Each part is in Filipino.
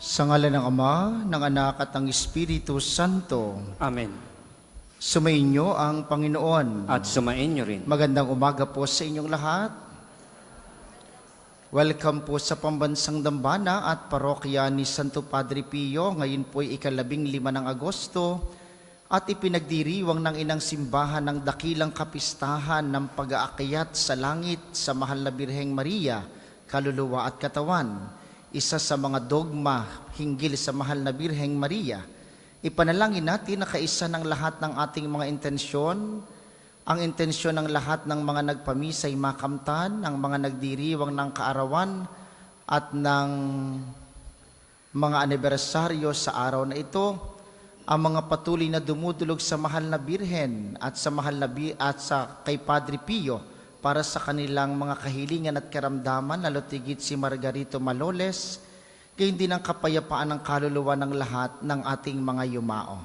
Sa ngalan ng Ama, ng Anak at ng Espiritu Santo. Amen. Sumainyo ang Panginoon. At sumainyo rin. Magandang umaga po sa inyong lahat. Welcome po sa Pambansang Dambana at Parokya ni Santo Padre Pio. Ngayon po ay 15 ng Agosto at ipinagdiriwang ng Inang Simbahan ng dakilang kapistahan ng pag-aakyat sa langit sa Mahal na Birheng Maria, kaluluwa at katawan. Isa sa mga dogma hinggil sa Mahal na Birheng Maria. Ipanalangin natin na kaisa ng lahat ng ating mga intensyon, ang intensyon ng lahat ng mga nagpamisay makamtan, ang mga nagdiriwang ng kaarawan at ng mga anibersaryo sa araw na ito, ang mga patuloy na dumudulog sa Mahal na Birhen at sa kay Padre Pio para sa kanilang mga kahilingan at karamdaman, lalo tigit si Margarito Maloles, gayon din ang kapayapaan ng kaluluwa ng lahat ng ating mga yumao.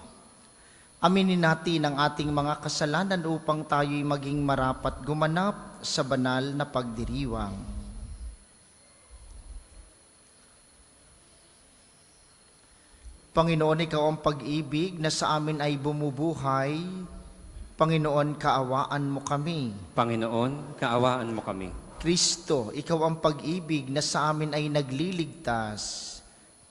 Aminin natin ang ating mga kasalanan upang tayo'y maging marapat gumanap sa banal na pagdiriwang. Panginoon, Ikaw ang pag-ibig na sa amin ay bumubuhay. Panginoon, kaawaan mo kami. Panginoon, kaawaan mo kami. Kristo, Ikaw ang pag-ibig na sa amin ay nagliligtas.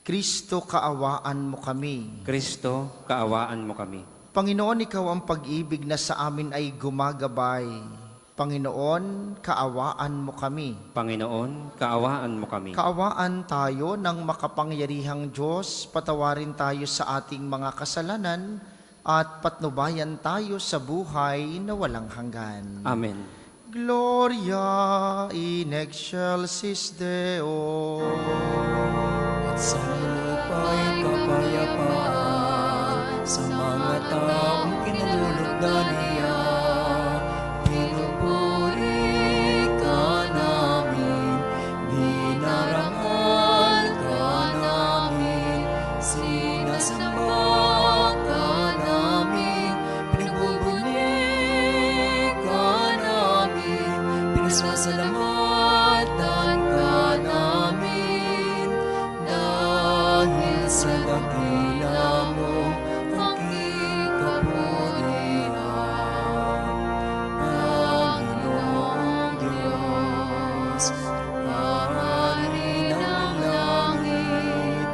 Kristo, kaawaan mo kami. Kristo, kaawaan mo kami. Panginoon, Ikaw ang pag-ibig na sa amin ay gumagabay. Panginoon, kaawaan mo kami. Panginoon, kaawaan mo kami. Kaawaan tayo ng makapangyarihang Diyos, patawarin tayo sa ating mga kasalanan, at patnubayan tayo sa buhay na walang hanggan. Amen. Gloria in excelsis Deo. At sa lupa'y kapayapaan sa mga taong kinalulugdan niya. Pinupuri ka namin, dinarangal ka namin, sinasamba ka namin, pinagbubuli ka namin, pinasasalamatan ka namin, dahil sa dakila mong aking kapurihan. Panginoong Diyos, Hari ng langit,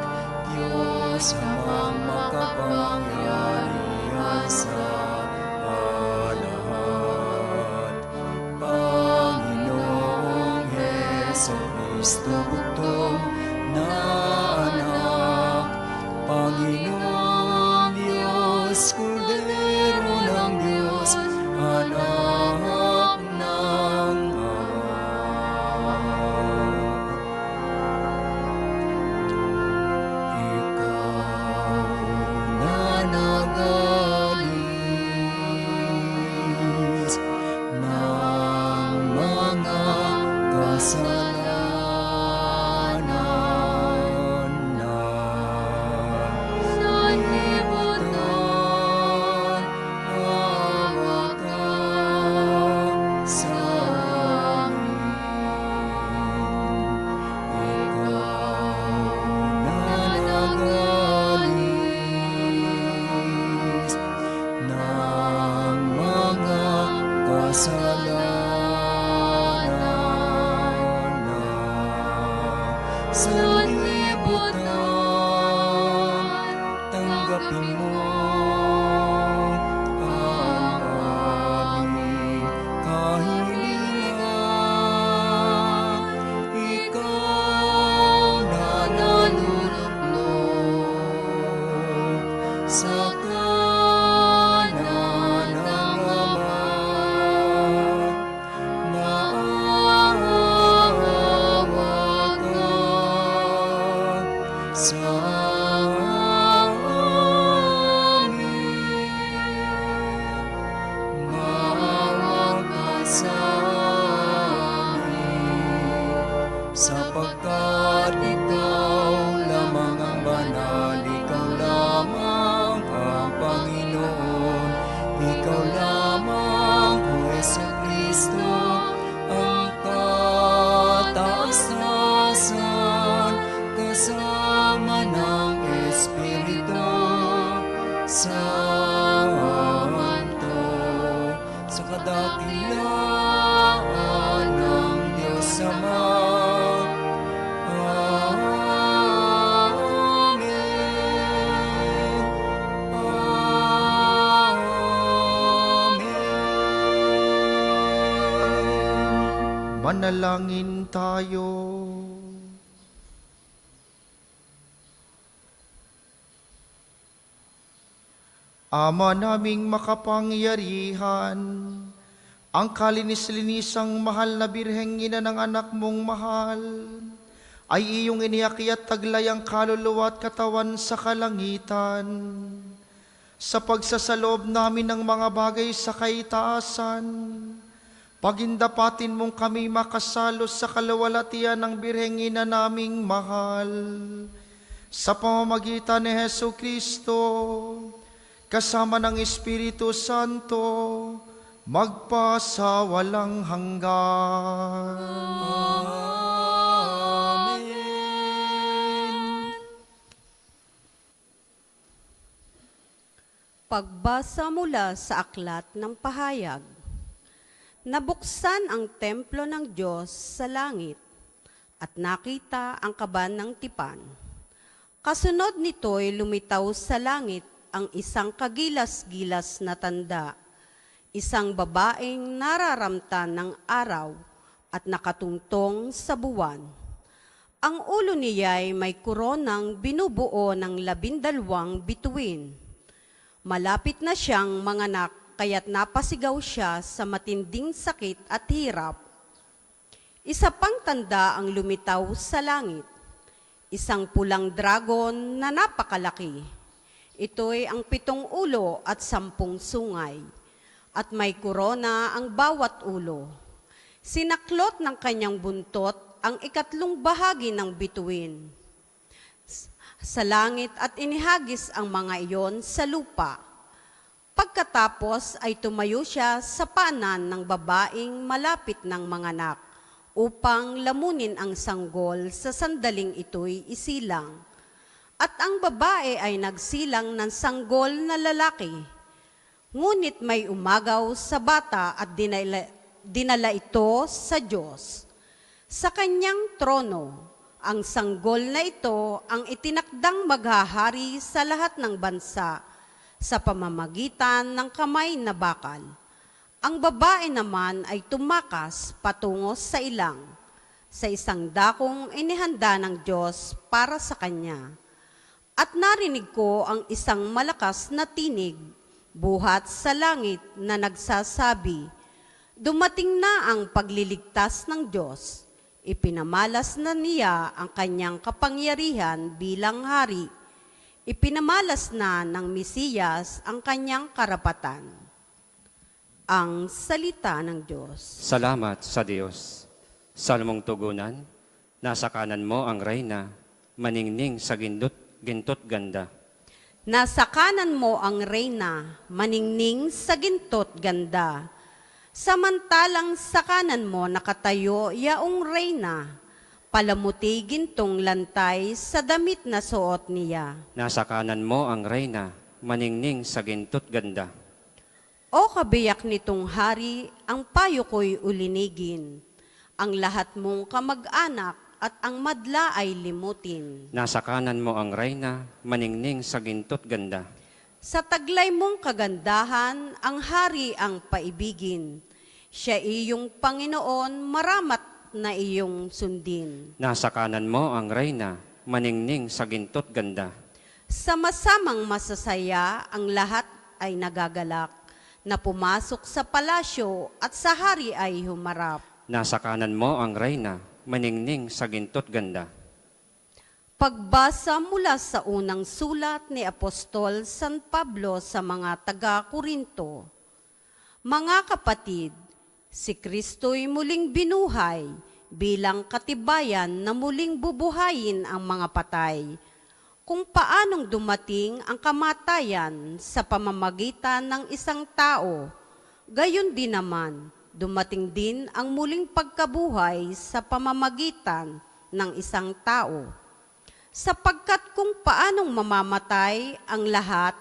Diyos amang makapangyarihan sa lahat. Panginoong Jesucristo, bugtong na anak, Panginoong Diyos, Kordero ng Diyos, anak ng Ama. Ikaw na nagalis ng mga kasalanan na naibutan, awa ka sa amin. Ikaw na nagalis ng mga kasalanan na sa libutan, tanggapin mo ang aming kahilingan. Ikaw na naluluklok sa kanan ng Ama, maawa ka sa amin. Maawa ka sa amin, sapagkat ikaw lamang ang banal, ikaw lamang ang Panginoon, ikaw lamang, O Jesucristo, ang kataasan kasama na Manalangin tayo. Ama naming makapangyarihan, ang kalinis-linisang mahal na birheng ina ng anak mong mahal, ay iyong iniakyat taglay ang kaluluwa at katawan sa kalangitan. Sa pagsasalob namin ng mga bagay sa kaitaasan, pagindapatin mong kami makasalos sa kaluwalhatian ng birheng ina naming mahal. Sa pamamagitan ni Hesu Kristo, kasama ng Espiritu Santo, magpasawalang hanggan. Amen. Pagbasa mula sa Aklat ng Pahayag. Nabuksan ang templo ng Diyos sa langit at nakita ang kaban ng tipan. Kasunod nito'y lumitaw sa langit ang isang kagilas-gilas na tanda, isang babaeng nararamtan ng araw at nakatungtong sa buwan. Ang ulo niya'y may koronang binubuo ng 12 bituin. Malapit na siyang manganak, kaya't napasigaw siya sa matinding sakit at hirap. Isa pang tanda ang lumitaw sa langit, isang pulang dragon na napakalaki. Ito'y ang 7 ulo at 10 sungay, at may korona ang bawat ulo. Sinaklot ng kanyang buntot ang 3 bahagi ng bituin sa langit at inihagis ang mga iyon sa lupa. Pagkatapos ay tumayo siya sa paanan ng babaeng malapit ng manganak upang lamunin ang sanggol sa sandaling ito'y isilang. At ang babae ay nagsilang ng sanggol na lalaki. Ngunit may umagaw sa bata at dinala ito sa Diyos. Sa kanyang trono, ang sanggol na ito ang itinakdang maghahari sa lahat ng bansa sa pamamagitan ng kamay na bakal. Ang babae naman ay tumakas patungo sa ilang, sa isang dakong inihanda ng Diyos para sa kanya. At narinig ko ang isang malakas na tinig buhat sa langit na nagsasabi, "Dumating na ang pagliligtas ng Diyos. Ipinamalas na niya ang kanyang kapangyarihan bilang hari. Ipinamalas na ng Mesiyas ang kanyang karapatan." Ang salita ng Diyos. Salamat sa Diyos. Salmong tugunan, nasa kanan mo ang reyna, maningning sa gintot ganda. Nasa kanan mo ang reyna, maningning sa gintot ganda. Samantalang sa kanan mo nakatayo yaong reyna, palamuti gintong lantay sa damit na suot niya. Nasa kanan mo ang reyna, maningning sa gintot ganda. O kabiyak nitong hari, ang payo ko'y ulinigin. Ang lahat mong kamag-anak at ang madla ay limutin. Nasa kanan mo ang reyna, maningning sa gintot ganda. Sa taglay mong kagandahan, ang hari ang paibigin. Siya iyong Panginoon, maramat na iyong sundin. Nasa kanan mo ang reyna, maningning sa gintot ganda. Sa masamang masasaya, ang lahat ay nagagalak, na pumasok sa palasyo at sa hari ay humarap. Nasa kanan mo ang reyna, maningning sa gintot ganda. Pagbasa mula sa unang sulat ni Apostol San Pablo sa mga taga-Korinto. Mga kapatid, si Kristo'y muling binuhay bilang katibayan na muling bubuhayin ang mga patay. Kung paanong dumating ang kamatayan sa pamamagitan ng isang tao, gayon din naman, dumating din ang muling pagkabuhay sa pamamagitan ng isang tao. Sapagkat kung paanong mamamatay ang lahat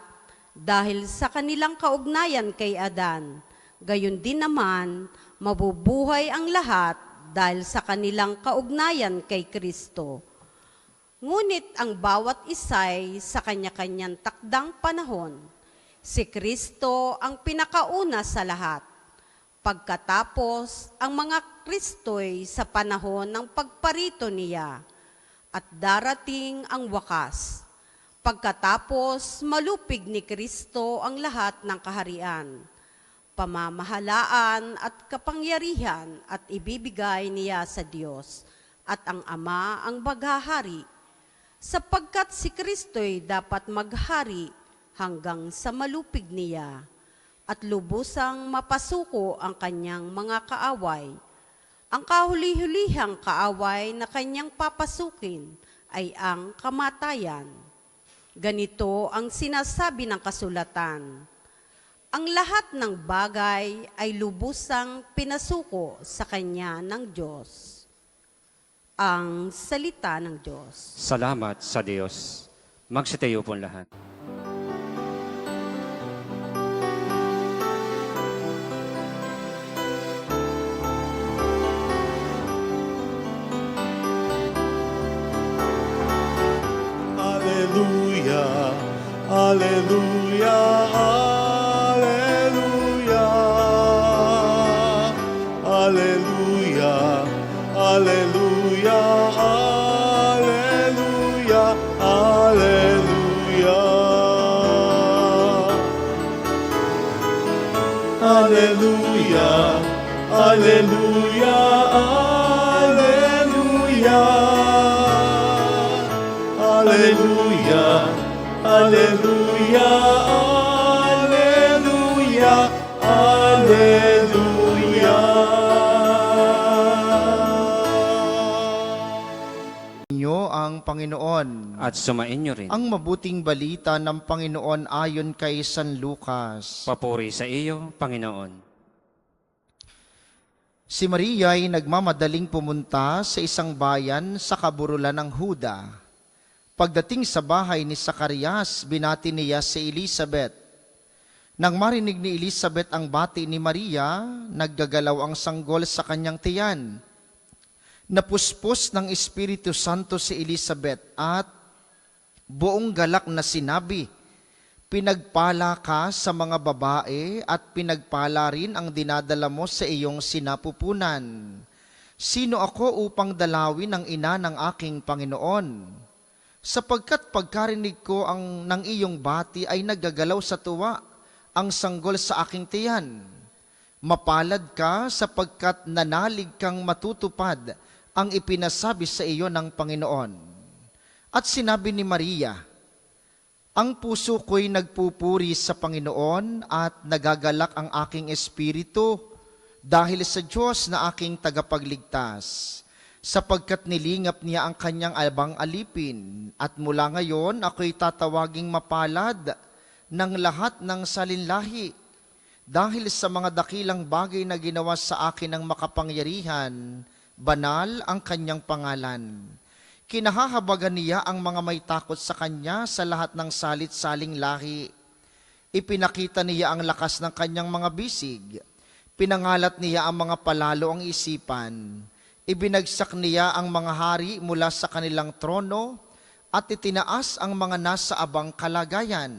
dahil sa kanilang kaugnayan kay Adan, gayon din naman mabubuhay ang lahat dahil sa kanilang kaugnayan kay Kristo. Ngunit ang bawat isa'y sa kanya-kanyang takdang panahon. Si Kristo ang pinakauna sa lahat. Pagkatapos, ang mga Kristo'y sa panahon ng pagparito niya at darating ang wakas. Pagkatapos, malupig ni Kristo ang lahat ng kaharian, pamamahalaan at kapangyarihan at ibibigay niya sa Diyos at ang Ama ang maghahari. Sapagkat si Kristo'y dapat maghari hanggang sa malupig niya at lubusang mapasuko ang kanyang mga kaaway. Ang kahuli-hulihang kaaway na kanyang papasukin ay ang kamatayan. Ganito ang sinasabi ng kasulatan: ang lahat ng bagay ay lubusang pinasuko sa kanya ng Diyos. Ang salita ng Diyos. Salamat sa Diyos. Magsitayo po lahat. Hallelujah, hallelujah, hallelujah, hallelujah, hallelujah, hallelujah, hallelujah, hallelujah, hallelujah, hallelujah. Hallelujah, hallelujah, hallelujah. Inyo ang Panginoon. At sumainyo rin. Ang mabuting balita ng Panginoon ayon kay San Lucas. Papuri sa iyo, Panginoon. Si Maria ay nagmamadaling pumunta sa isang bayan sa kaburulan ng Huda. Pagdating sa bahay ni Zacarias, binati niya si Elizabeth. Nang marinig ni Elizabeth ang bati ni Maria, naggagalaw ang sanggol sa kanyang tiyan. Napuspos ng Espiritu Santo si Elizabeth at buong galak na sinabi, pinagpala ka sa mga babae at pinagpala rin ang dinadala mo sa iyong sinapupunan. Sino ako upang dalawin ang ina ng aking Panginoon? Sapagkat pagkarinig ko ng iyong bati ay naggagalaw sa tuwa ang sanggol sa aking tiyan. Mapalad ka sapagkat nanalig kang matutupad ang ipinasabi sa iyo ng Panginoon. At sinabi ni Maria, ang puso ko'y nagpupuri sa Panginoon at nagagalak ang aking espiritu dahil sa Diyos na aking tagapagligtas. Sapagkat nilingap niya ang kanyang albang alipin, at mula ngayon ako'y tatawaging mapalad ng lahat ng salinlahi, dahil sa mga dakilang bagay na ginawa sa akin ng makapangyarihan, banal ang kanyang pangalan. Kinahahabagan niya ang mga may takot sa kanya sa lahat ng salit-saling lahi. Ipinakita niya ang lakas ng kanyang mga bisig, pinangalat niya ang mga palalo ang isipan. Ibinagsak niya ang mga hari mula sa kanilang trono at itinaas ang mga nasa abang kalagayan.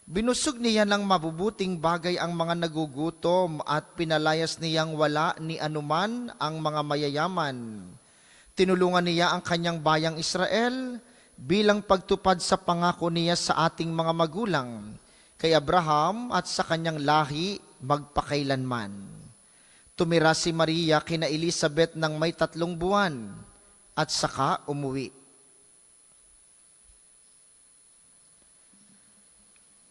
Binusog niya ng mabubuting bagay ang mga nagugutom at pinalayas niyang wala ni anuman ang mga mayayaman. Tinulungan niya ang kanyang bayang Israel bilang pagtupad sa pangako niya sa ating mga magulang, kay Abraham at sa kanyang lahi magpakailanman. Tumira si Maria kina Elizabeth ng may 3 buwan at saka umuwi.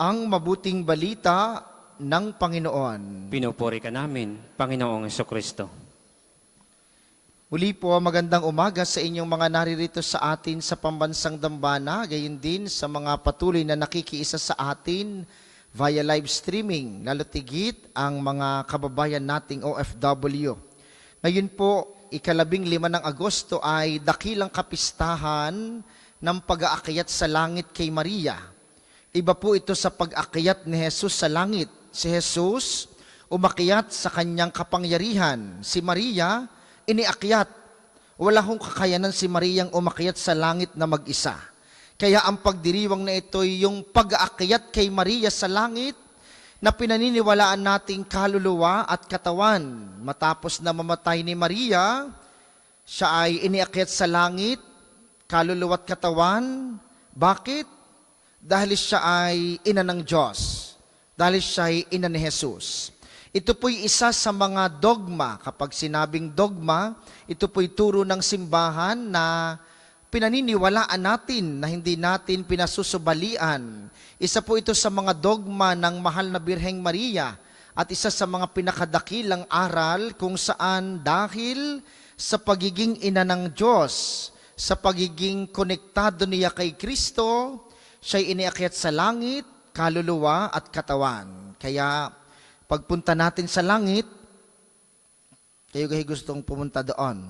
Ang mabuting balita ng Panginoon. Pinupuri ka namin, Panginoong Jesucristo. Muli po, magandang umaga sa inyong mga naririto sa atin sa pambansang dambana, gayon din sa mga patuloy na nakikiisa sa atin via live streaming, lalotigit ang mga kababayan nating OFW. Ngayon po, 15 ng Agosto ay dakilang kapistahan ng pag-aakyat sa langit kay Maria. Iba po ito sa pag-akyat ni Jesus sa langit. Si Jesus umakyat sa kanyang kapangyarihan. Si Maria, iniakyat. Wala hong kakayanan si Mariang umakyat sa langit na mag-isa. Kaya ang pagdiriwang na ito, yung pag-aakyat kay Maria sa langit, na pinaniniwalaan nating kaluluwa at katawan. Matapos na mamatay ni Maria, siya ay iniakyat sa langit, kaluluwa at katawan. Bakit? Dahil siya ay ina ng Diyos. Dahil siya ay ina ni Jesus. Ito po'y isa sa mga dogma. Kapag sinabing dogma, ito po'y turo ng simbahan na pinaniniwalaan natin, na hindi natin pinasusubalian. Isa po ito sa mga dogma ng mahal na Birheng Maria at isa sa mga pinakadakilang aral kung saan dahil sa pagiging ina ng Diyos, sa pagiging konektado niya kay Kristo, siya'y iniakyat sa langit, kaluluwa at katawan. Kaya pagpunta natin sa langit, kayo gustong pumunta doon.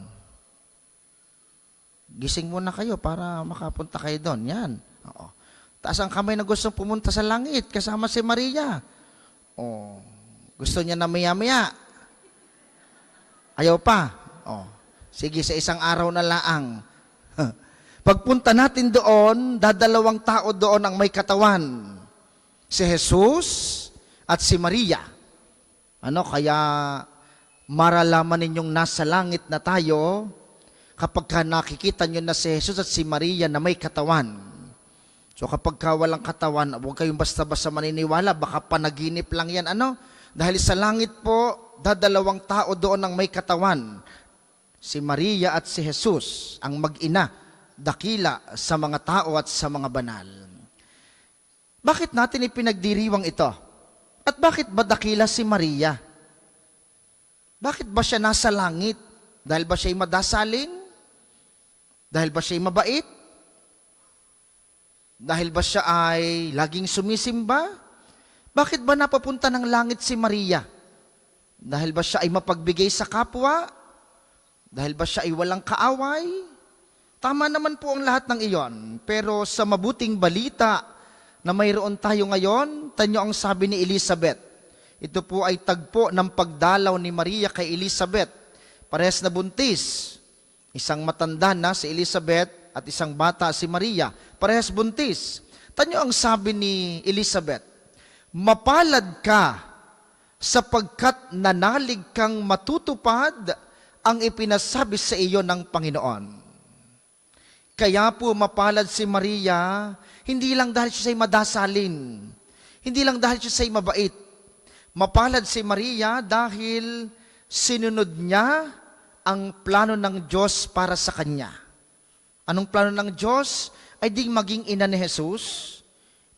Gising muna kayo para makapunta kayo doon. Yan. Oo. Taas ang kamay na gustong pumunta sa langit kasama si Maria. Oh. Gusto niya na maya-maya. Ayaw pa. Oh. Sige, sa isang araw na laang. Pagpunta natin doon, dadalawang tao doon ang may katawan. Si Jesus at si Maria. Kaya maralaman ninyong nasa langit na tayo kapag ka nakikita nyo na si Jesus at si Maria na may katawan. So kapag ka walang katawan, huwag kayong basta-basta maniniwala, baka panaginip lang yan. Dahil sa langit po, dadalawang tao doon ang may katawan. Si Maria at si Jesus, ang mag-ina, dakila sa mga tao at sa mga banal. Bakit natin ipinagdiriwang ito? At bakit ba dakila si Maria? Bakit ba siya nasa langit? Dahil ba siya'y madasalin? Dahil ba siya'y mabait? Dahil ba siya ay laging sumisimba? Bakit ba napapunta ng langit si Maria? Dahil ba siya ay mapagbigay sa kapwa? Dahil ba siya ay walang kaaway? Tama naman po ang lahat ng iyon. Pero sa mabuting balita na mayroon tayo ngayon, tanyo ang sabi ni Elizabeth. Ito po ay tagpo ng pagdalaw ni Maria kay Elizabeth. Parehas na buntis. Isang matanda na si Elizabeth at isang bata si Maria. Parehas buntis. Tanyo ang sabi ni Elizabeth, mapalad ka sapagkat nanalig kang matutupad ang ipinasabi sa iyo ng Panginoon. Kaya po mapalad si Maria, hindi lang dahil siya ay madasalin, hindi lang dahil siya ay mabait. Mapalad si Maria dahil sinunod niya ang plano ng Diyos para sa kanya. Anong plano ng Diyos? Ay di maging ina ni Jesus.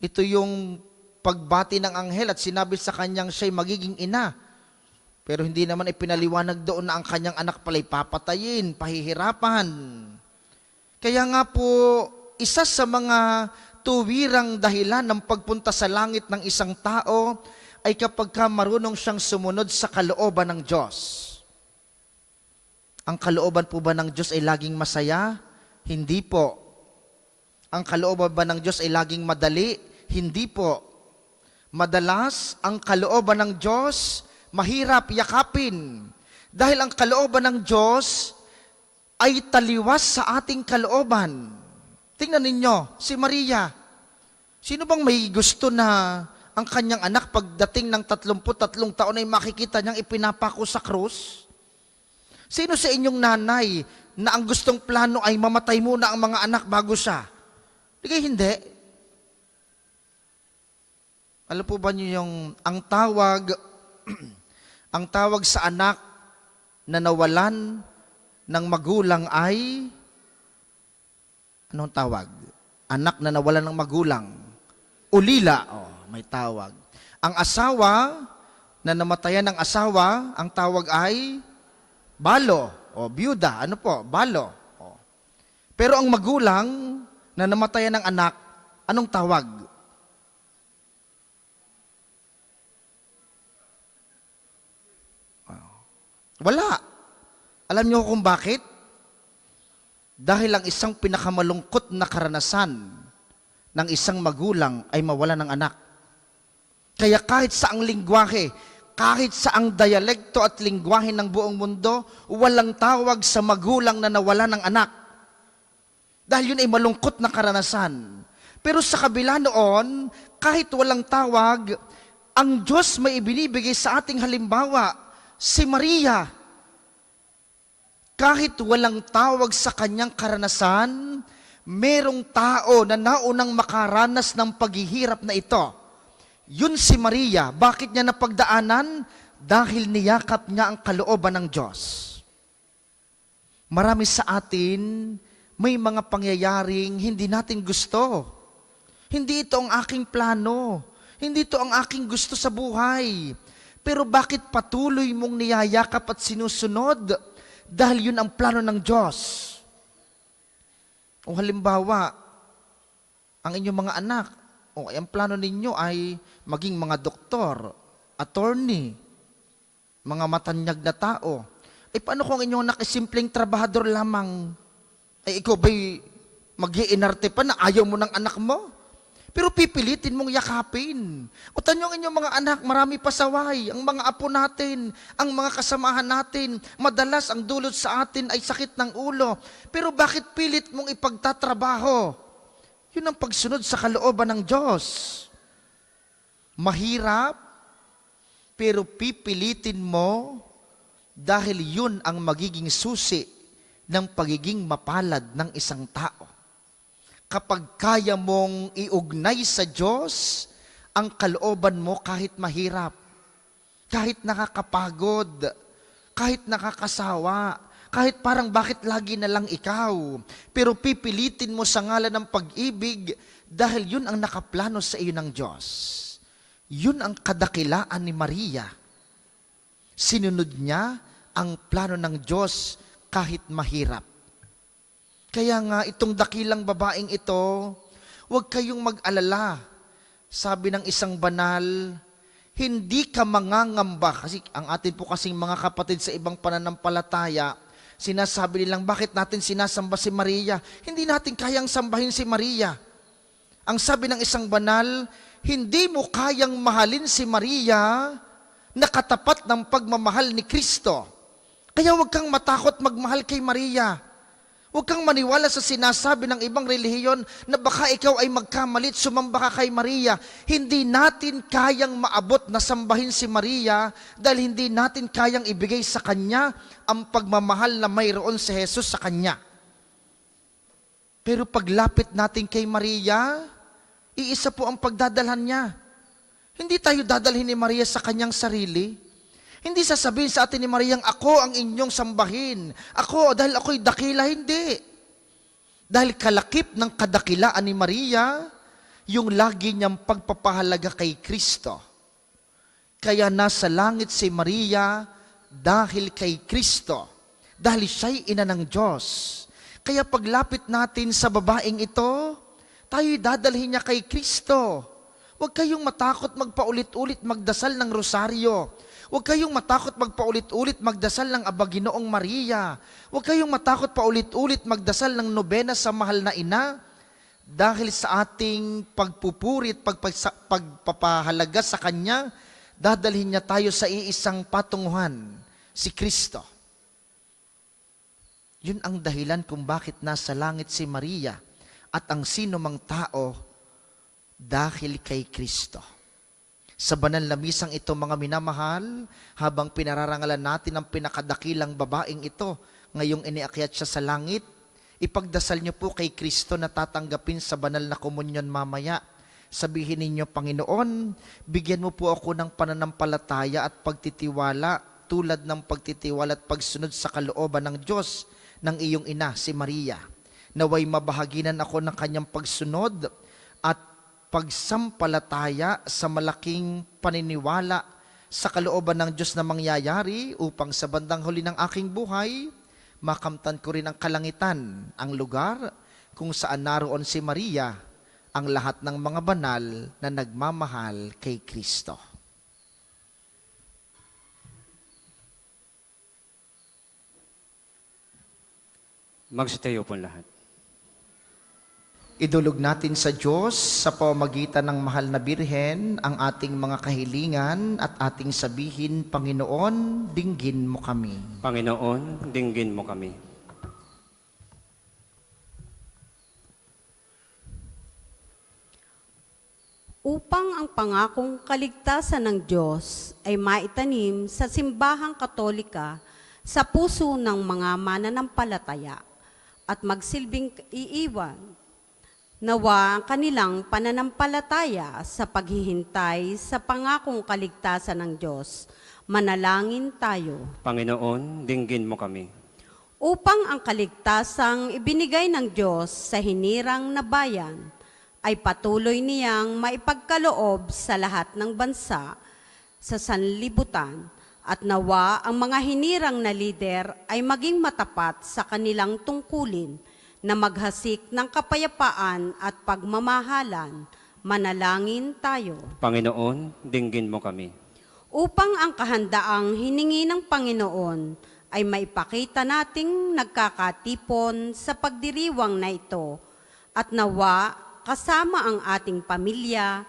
Ito yung pagbati ng anghel at sinabi sa kanyang siya'y magiging ina. Pero hindi naman ipinaliwanag doon na ang kanyang anak pala'y papatayin, pahihirapan. Kaya nga po, isa sa mga tuwirang dahilan ng pagpunta sa langit ng isang tao ay kapag ka marunong siyang sumunod sa kalooban ng Diyos. Ang kalooban po ba ng Diyos ay laging masaya? Hindi po. Ang kalooban ba ng Diyos ay laging madali? Hindi po. Madalas, ang kalooban ng Diyos, mahirap yakapin. Dahil ang kalooban ng Diyos ay taliwas sa ating kalooban. Tingnan ninyo, si Maria. Sino bang may gusto na ang kanyang anak pagdating ng 33 taon ay makikita niyang ipinapako sa krus? Sino sa inyong nanay na ang gustong plano ay mamatay muna ang mga anak bago siya? Hindi. Alam po ba niyo yung ang tawag sa anak na nawalan ng magulang ay, anong tawag? Anak na nawalan ng magulang. Ulila, may tawag. Ang asawa na namatayan ng asawa, ang tawag ay balo o byuda. Ano po? Balo. Pero ang magulang na namatayan ng anak, anong tawag? Wala. Alam niyo kung bakit? Dahil ang isang pinakamalungkot na karanasan ng isang magulang ay mawala ng anak. Kaya kahit saang lingwahe, kahit saang dialekto at lingwahe ng buong mundo, walang tawag sa magulang na nawala ng anak. Dahil yun ay malungkot na karanasan. Pero sa kabila noon, kahit walang tawag, Ang Diyos may ibinibigay sa ating halimbawa, si Maria. Kahit walang tawag sa kanyang karanasan, merong tao na naunang makaranas ng paghihirap na ito. Yun si Maria. Bakit niya napagdaanan? Dahil niyakap niya ang kalooban ng Diyos. Marami sa atin, may mga pangyayaring hindi natin gusto. Hindi ito ang aking plano. Hindi ito ang aking gusto sa buhay. Pero bakit patuloy mong niyayakap at sinusunod? Dahil yun ang plano ng Diyos. O halimbawa, ang inyong mga anak, o ang plano ninyo ay maging mga doktor, attorney, mga matanyag na tao. Paano kung inyong anak ay simpleng trabahador lamang? Ikaw ba'y mag-iinarte pa na ayaw mo ng anak mo? Pero pipilitin mong yakapin. O tanyong inyong mga anak, marami pasaway. Ang mga apo natin, ang mga kasamahan natin, madalas ang dulot sa atin ay sakit ng ulo. Pero bakit pilit mong ipagtatrabaho? Yun ang pagsunod sa kalooban ng Diyos. Mahirap, pero pipilitin mo dahil yun ang magiging susi ng pagiging mapalad ng isang tao. Kapag kaya mong iugnay sa Diyos ang kalooban mo kahit mahirap, kahit nakakapagod, kahit nakakasawa, kahit parang bakit lagi na lang ikaw, pero pipilitin mo sa ngalan ng pag-ibig dahil yun ang nakaplano sa iyo ng Diyos. Yun ang kadakilaan ni Maria. Sinunod niya ang plano ng Diyos kahit mahirap. Kaya nga, itong dakilang babaeng ito, huwag kayong mag-alala. Sabi ng isang banal, hindi ka mangangamba. Kasi ang atin po kasing mga kapatid sa ibang pananampalataya, sinasabi nilang, bakit natin sinasamba si Maria? Hindi natin kayang sambahin si Maria. Ang sabi ng isang banal, hindi mo kayang mahalin si Maria na katapat ng pagmamahal ni Kristo. Kaya huwag kang matakot magmahal kay Maria. Huwag kang maniwala sa sinasabi ng ibang relihiyon na baka ikaw ay magkamalit, sumamba ka kay Maria. Hindi natin kayang maabot na sambahin si Maria dahil hindi natin kayang ibigay sa Kanya ang pagmamahal na mayroon si Jesus sa Kanya. Pero paglapit natin kay Maria, iisa po ang pagdadalhan niya. Hindi tayo dadalhin ni Maria sa kanyang sarili. Hindi sasabihin sa atin ni Maria, ako ang inyong sambahin. Ako, dahil ako'y dakila, hindi. Dahil kalakip ng kadakilaan ni Maria, yung lagi niyang pagpapahalaga kay Kristo. Kaya nasa langit si Maria dahil kay Kristo. Dahil siya'y ina ng Diyos. Kaya paglapit natin sa babaeng ito, tayo'y dadalhin niya kay Kristo. Huwag kayong matakot magpaulit-ulit magdasal ng rosaryo. Huwag kayong matakot magpaulit-ulit magdasal ng Aba Ginoong Maria. Huwag kayong matakot paulit-ulit magdasal ng nobena sa mahal na ina. Dahil sa ating pagpupuri at pagpapahalaga sa Kanya, dadalhin niya tayo sa iisang patunguhan, si Kristo. Yun ang dahilan kung bakit nasa langit si Maria at ang sino mang tao dahil kay Kristo. Sa banal na misang ito, mga minamahal, habang pinararangalan natin ang pinakadakilang babaeng ito, ngayong iniakyat siya sa langit, ipagdasal niyo po kay Kristo na tatanggapin sa banal na komunyon mamaya. Sabihin ninyo, Panginoon, bigyan mo po ako ng pananampalataya at pagtitiwala, tulad ng pagtitiwala at pagsunod sa kalooban ng Diyos ng iyong ina, si Maria. Naway mabahaginan ako ng kanyang pagsunod at pagsampalataya sa malaking paniniwala sa kalooban ng Diyos na mangyayari upang sa bandang huli ng aking buhay, makamtan ko rin ang kalangitan, ang lugar kung saan naroon si Maria, ang lahat ng mga banal na nagmamahal kay Kristo. Magsitayo po lahat. Idulog natin sa Diyos sa pamamagitan ng mahal na Birhen ang ating mga kahilingan at ating sabihin, Panginoon, dinggin mo kami. Panginoon, dinggin mo kami. upang ang pangakong kaligtasan ng Diyos ay maitanim sa simbahang katolika sa puso ng mga mananampalataya at magsilbing iiwan. Nawa ang kanilang pananampalataya sa paghihintay sa pangakong kaligtasan ng Diyos. Manalangin tayo. Panginoon, dinggin mo kami. Upang ang kaligtasang ibinigay ng Diyos sa hinirang na bayan ay patuloy niyang maipagkaloob sa lahat ng bansa sa sanlibutan at nawa ang mga hinirang na lider ay maging matapat sa kanilang tungkulin na maghasik ng kapayapaan at pagmamahalan. Manalangin tayo. Panginoon, dinggin mo kami. Upang ang kahandaang hiningi ng Panginoon ay maipakita nating nagkakatipon sa pagdiriwang na ito at nawa kasama ang ating pamilya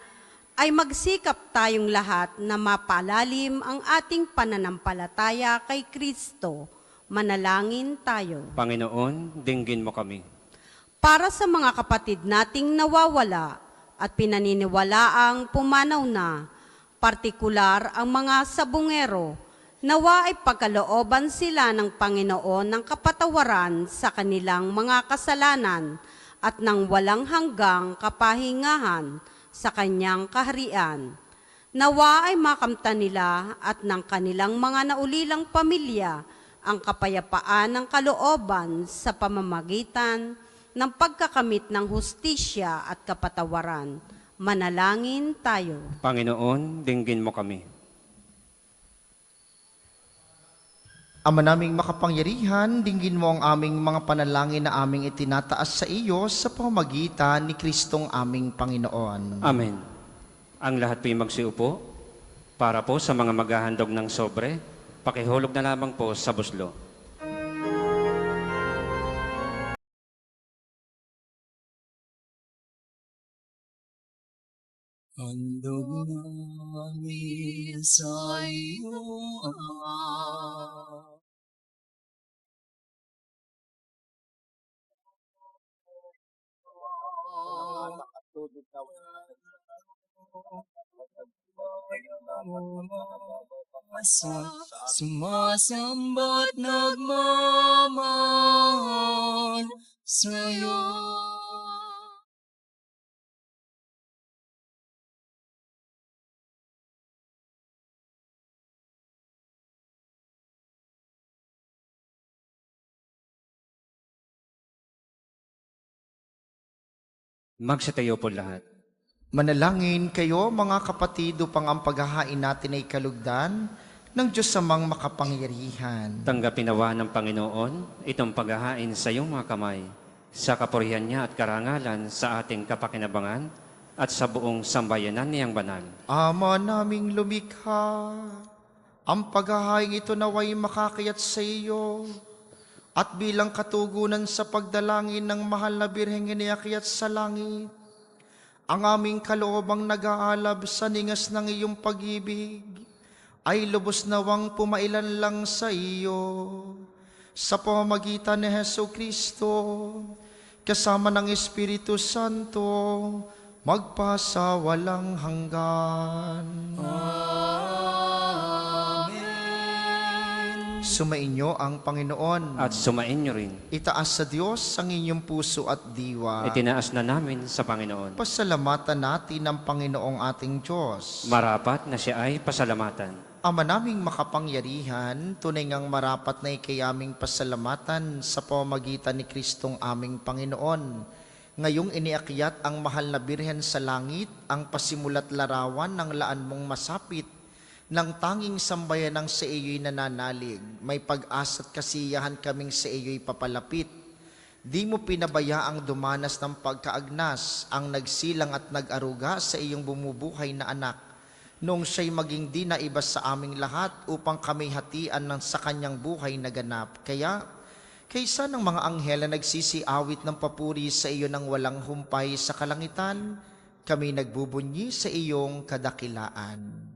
ay magsikap tayong lahat na mapalalim ang ating pananampalataya kay Kristo. Manalangin tayo. Panginoon, dinggin mo kami. Para sa mga kapatid nating nawawala at pinaniniwalaang pumanaw na, partikular ang mga sabungero, nawa ay pagkalooban sila ng Panginoon ng kapatawaran sa kanilang mga kasalanan at ng walang hanggang kapahingahan sa kanyang kaharian. Nawa ay makamtan nila at ng kanilang mga naulilang pamilya ang kapayapaan ng kalooban sa pamamagitan ng pagkakamit ng hustisya at kapatawaran. Manalangin tayo. Panginoon, dinggin mo kami. Ama naming makapangyarihan, dinggin mo ang aming mga panalangin na aming itinataas sa iyo sa pamamagitan ni Kristong aming Panginoon. Amen. Ang lahat po'y magsiupo para po sa mga maghahandog ng sobre. Pakihulog na lamang po sa buslo. Handog namin sa iyo, Ama. Sumasamba't nagmamahal sa'yo. Magsitayo po lahat. Manalangin kayo mga kapatid upang ang paghahain natin ay kalugdan ng Diyos amang makapangyarihan. Tanggapin nawa ng Panginoon itong paghahain sa iyong mga kamay, sa kapurihan niya at karangalan sa ating kapakinabangan at sa buong sambayanan niyang banal. Ama naming lumikha, ang paghahain ito naway makakayat sa iyo at bilang katugunan sa pagdalangin ng mahal na Birheng iniakyat sa langit, ang aming kaloobang nag-aalab sa ningas ng iyong pag-ibig ay lubos nawang pumailan lang sa iyo. Sa pamamagitan ni Hesu Kristo, kasama ng Espiritu Santo, magpasa walang hanggan. Sumainyo ang Panginoon. At sumain niyo rin. Itaas sa Diyos ang inyong puso at diwa. Itinaas na namin sa Panginoon. Pasalamatan natin ang Panginoong ating Diyos. Marapat na siya ay pasalamatan. Ama naming makapangyarihan, tunay ngang marapat na ikayaming pasalamatan sa pamamagitan ni Kristong aming Panginoon. Ngayong iniakyat ang mahal na Birhen sa langit, ang pasimulat larawan ng laan mong masapit, ng tanging sambayan ng sa iyo'y nananalig, may pag-asa at kasiyahan kaming sa iyo'y papalapit. Di mo pinabayaang dumanas ng pagkaagnas, ang nagsilang at nag-aruga sa iyong bumubuhay na anak, noong siya'y maging di na iba sa aming lahat upang kami hatian ng sa kanyang buhay na ganap. Kaya, kaysa ng mga anghel na nagsisiawit ng papuri sa iyo ng walang humpay sa kalangitan, kami nagbubunyi sa iyong kadakilaan.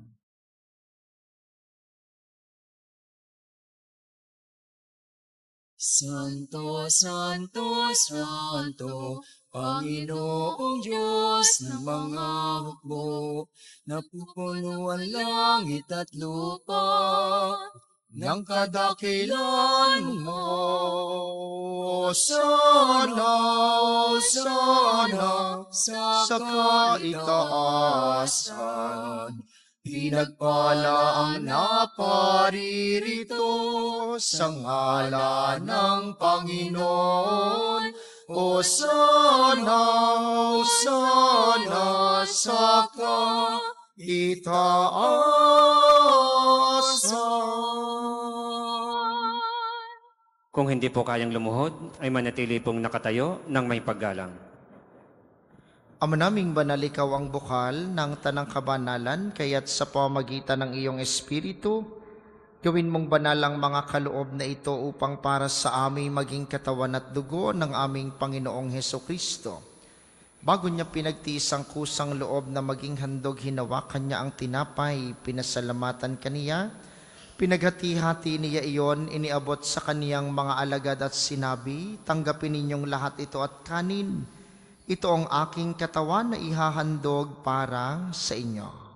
Santo, Santo, Santo, Panginoong Diyos Diyos ng mga hukbo, napupuno ang langit at lupa ng kadakilan mo. Sana, sana, sa kaitaasan, pinagpala ang naparirito sa ngalan ng Panginoon. O sana, sana, sa kaitaasan. Kung hindi po kayang lumuhod, ay manatili pong nakatayo ng may paggalang. Ama naming banal, ikaw ang bukal ng tanang kabanalan, kaya't sa pamagitan ng iyong Espiritu, gawin mong banal ang mga kaloob na ito upang para sa aming maging katawan at dugo ng aming Panginoong Hesukristo. Bago niya pinagtiis ang kusang loob na maging handog, hinawakan niya ang tinapay, pinasalamatan kaniya, pinaghati-hati niya iyon, iniabot sa kaniyang mga alagad at sinabi, tanggapin ninyong lahat ito at kanin. Ito ang aking katawan na ihahandog para sa inyo.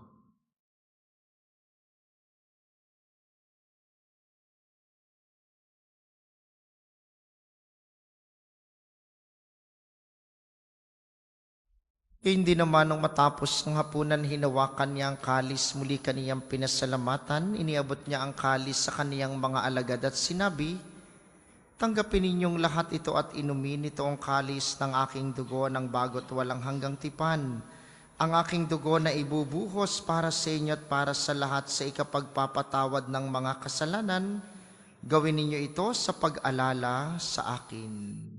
Hindi naman nung matapos ng hapunan, hinawakan niya ang kalis, muli kaniyang pinasalamatan, iniabot niya ang kalis sa kaniyang mga alagad at sinabi, tanggapin ninyong lahat ito at inumin, ito ang kalis ng aking dugo ng bago't walang hanggang tipan. Ang aking dugo na ibubuhos para sa inyo at para sa lahat sa ikapagpapatawad ng mga kasalanan. Gawin ninyo ito sa pag-alala sa akin.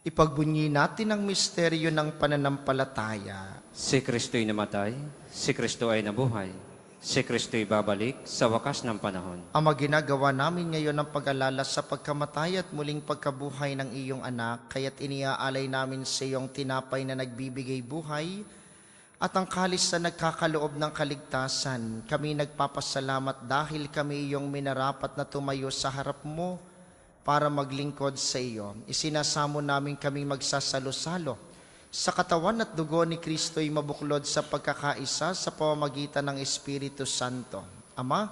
Ipagbunyi natin ang misteryo ng pananampalataya. Si Kristo'y namatay, si Kristo ay nabuhay, si Kristo'y babalik sa wakas ng panahon. Ama, ginagawa namin ngayon ang pag-alala sa pagkamatay at muling pagkabuhay ng iyong anak, kaya't iniaalay namin sa iyong tinapay na nagbibigay buhay at ang kalis na nagkakaloob ng kaligtasan. Kami nagpapasalamat dahil kami iyong minarapat na tumayo sa harap mo para maglingkod sa iyo. Isinasamo namin kaming magsasalo-salo sa katawan at dugo ni Kristo'y mabuklod sa pagkakaisa sa pamamagitan ng Espiritu Santo. Ama,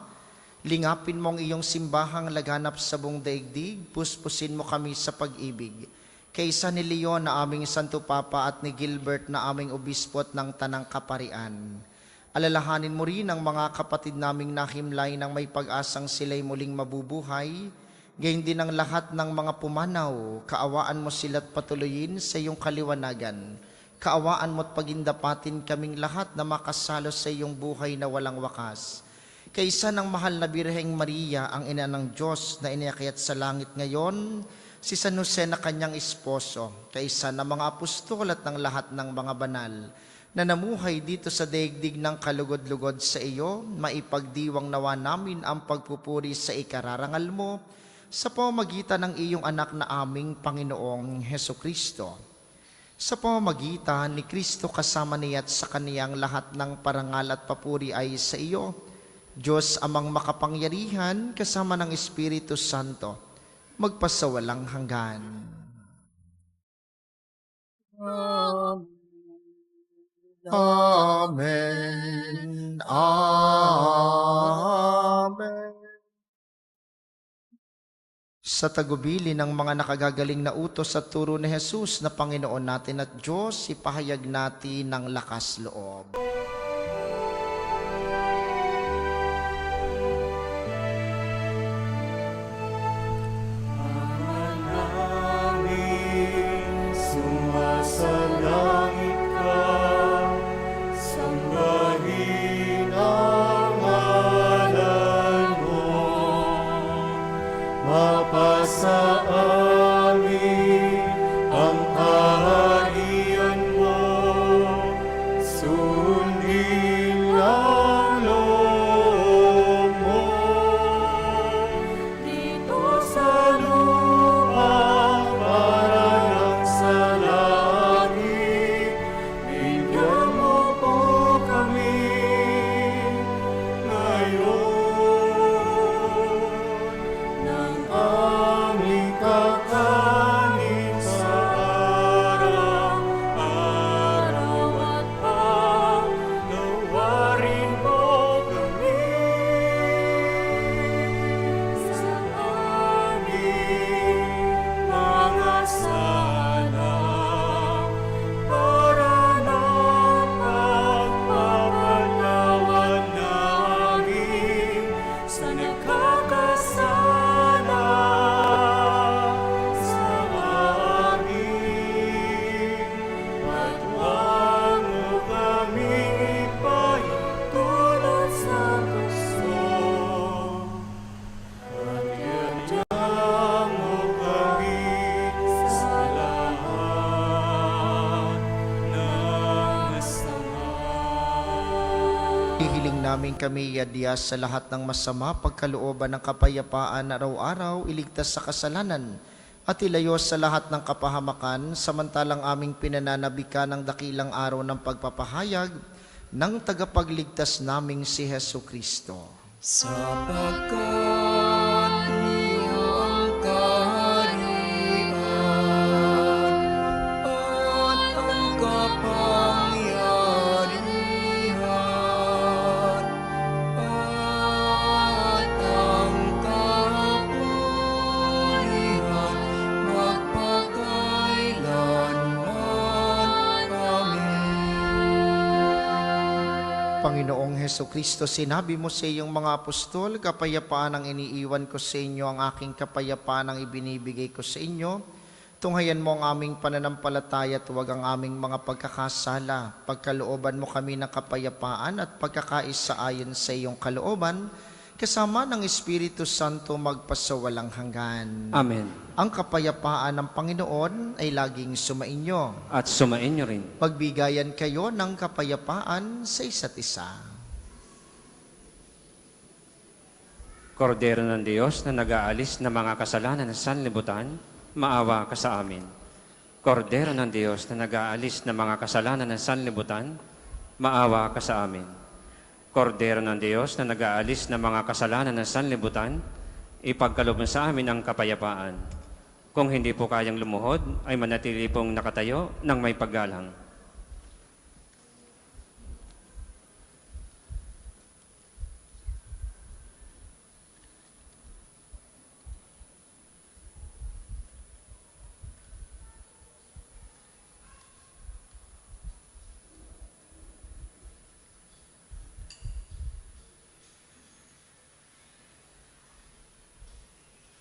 lingapin mo ang iyong simbahang laganap sa buong daigdig, puspusin mo kami sa pag-ibig. Kaysa ni Leon na aming Santo Papa at ni Gilbert na aming obispot ng Tanang Kaparian. Alalahanin mo rin ang mga kapatid naming nahimlay ng may pag-asang sila'y muling mabubuhay. Gayon din ang lahat ng mga pumanaw, kaawaan mo sila't patuloyin sa iyong kaliwanagan. Kaawaan mo't pagindapatin kaming lahat na makasalo sa iyong buhay na walang wakas. Kaysa ng mahal na Birheng Maria, ang ina ng Diyos na inakyat sa langit ngayon, si San Jose na kanyang esposo, kaysa ng mga apostol at ng lahat ng mga banal, na namuhay dito sa daigdig ng kalugod-lugod sa iyo, maipagdiwang nawa namin ang pagpupuri sa ikararangal mo, sa pamamagitan ng iyong anak na aming Panginoong Hesukristo. Sa pamamagitan ni Kristo kasama niya at sa kaniyang lahat ng parangal at papuri ay sa iyo, Diyos amang makapangyarihan kasama ng Espiritu Santo, magpasawalang hanggan. Amen. Amen. Sa tagubili ng mga nakagagaling na utos at turo ni Jesus na Panginoon natin at Diyos, ipahayag natin ng lakas loob. Namin sumasalangit ka, sambahin ang ngalan mo, mapasa amin ang kaharian mo, sunod Hihiling namin kami iadya sa lahat ng masama, pagkalooban ng kapayapaan araw-araw, iligtas sa kasalanan, at ilayo sa lahat ng kapahamakan, samantalang aming pinananabikan ng dakilang araw ng pagpapahayag ng tagapagligtas naming si Hesu Kristo. Sapagkat iyong kaharian at ang kapangyarihan at ang kapurihan magpakailanman. Amen. Panginoong Hesu Kristo, sinabi mo sa iyong mga apostol, kapayapaan ang iniiwan ko sa inyo, ang aking kapayapaan ang ibinibigay ko sa inyo. Tunghayan mo ang aming pananampalataya at huwag ang aming mga pagkakasala. Pagkalooban mo kami ng kapayapaan at pagkakaisa ayon sa iyong kalooban, kasama ng Espiritu Santo magpasawalang hanggan. Amen. Ang kapayapaan ng Panginoon ay laging sumainyo. At sumain niyo rin. Pagbigayan kayo ng kapayapaan sa isa't isa. Kordero ng Diyos na nag-aalis ng mga kasalanan ng sanlibutan, maawa ka sa amin. Kordero ng Diyos na nag-aalis ng mga kasalanan ng sanlibutan, maawa ka sa amin. Kordero ng Diyos na nag-aalis ng mga kasalanan ng sanlibutan, ipagkaloob mo sa amin ang kapayapaan. Kung hindi po kayang lumuhod, ay manatili pong nakatayo ng may paggalang.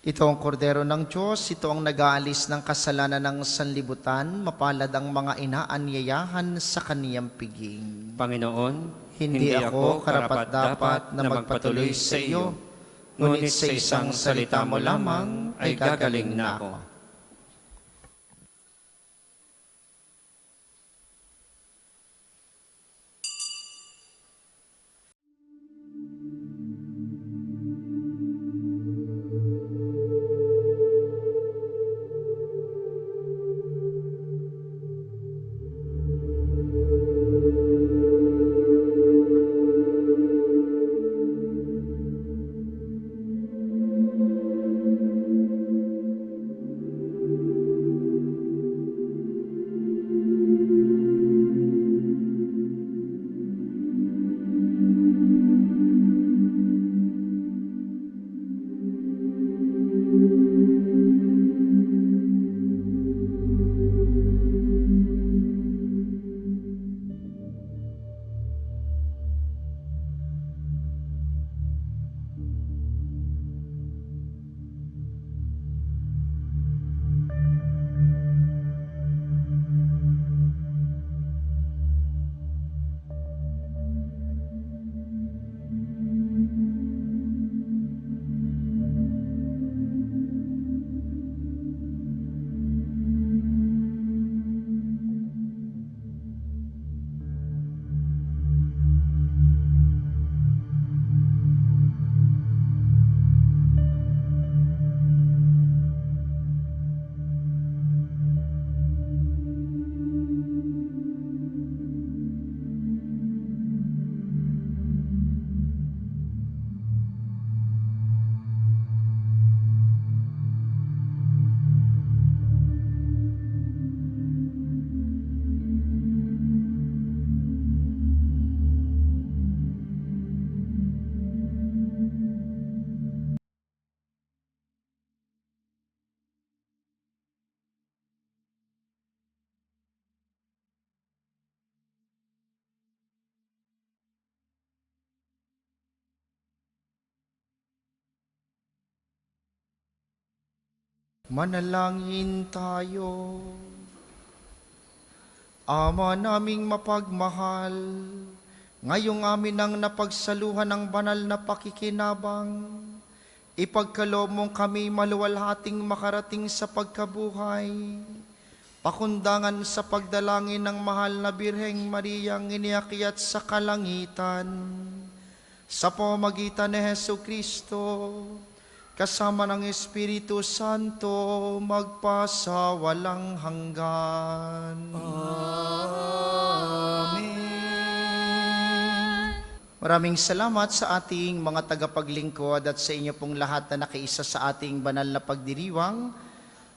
Ito ang kordero ng Diyos, ito ang nag-aalis ng kasalanan ng sanlibutan, mapalad ang mga inaanyayahan sa kaniyang piging. Panginoon, Hindi ako karapat-dapat na magpatuloy sa iyo, ngunit sa isang salita mo lamang ay gagaling na ako. Manalangin tayo. Ama naming mapagmahal, ngayong amin ang napagsaluhan ng banal na pakikinabang, ipagkaloob mong kami maluwalhating makarating sa pagkabuhay, pakundangan sa pagdalangin ng mahal na Birheng Mariang iniakyat sa kalangitan. sa pamamagitan ni Hesu Kristo, kasama ng Espiritu Santo, magpasa walang hanggan. Maraming salamat sa ating mga tagapaglingkod at sa inyo pong lahat na nakiisa sa ating banal na pagdiriwang.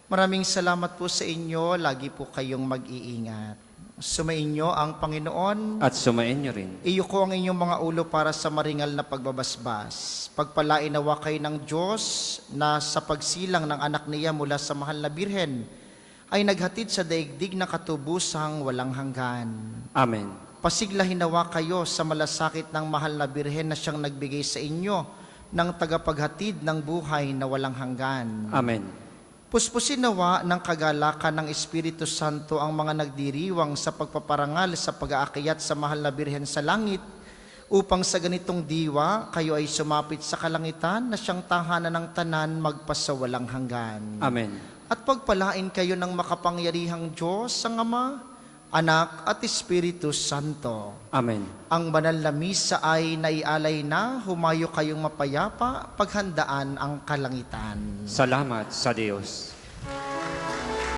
Maraming salamat po sa inyo, lagi po kayong mag-iingat. Sumainyo ang Panginoon. At sumain niyo rin. Iyuko ang inyong mga ulo para sa maringal na pagbabasbas. Pagpalain nawa kayo ng Diyos na sa pagsilang ng anak niya mula sa mahal na Birhen ay naghatid sa daigdig na katubusang walang hanggan. Amen. Pasiglahin nawa kayo sa malasakit ng mahal na Birhen na siyang nagbigay sa inyo ng tagapaghatid ng buhay na walang hanggan. Amen. Puspusin nawa ng kagalakan ng Espiritu Santo ang mga nagdiriwang sa pagpaparangal sa pag-aakyat sa mahal na Birhen sa langit, upang sa ganitong diwa kayo ay sumapit sa kalangitan na siyang tahanan ng tanan magpasawalang hanggan. Amen. At pagpalain kayo ng makapangyarihang Diyos, ang Ama, Anak at Espiritu Santo. Amen. Ang banal na misa ay naialay na, humayo kayong mapayapa, paghandaan ang kalangitan. Salamat sa Diyos.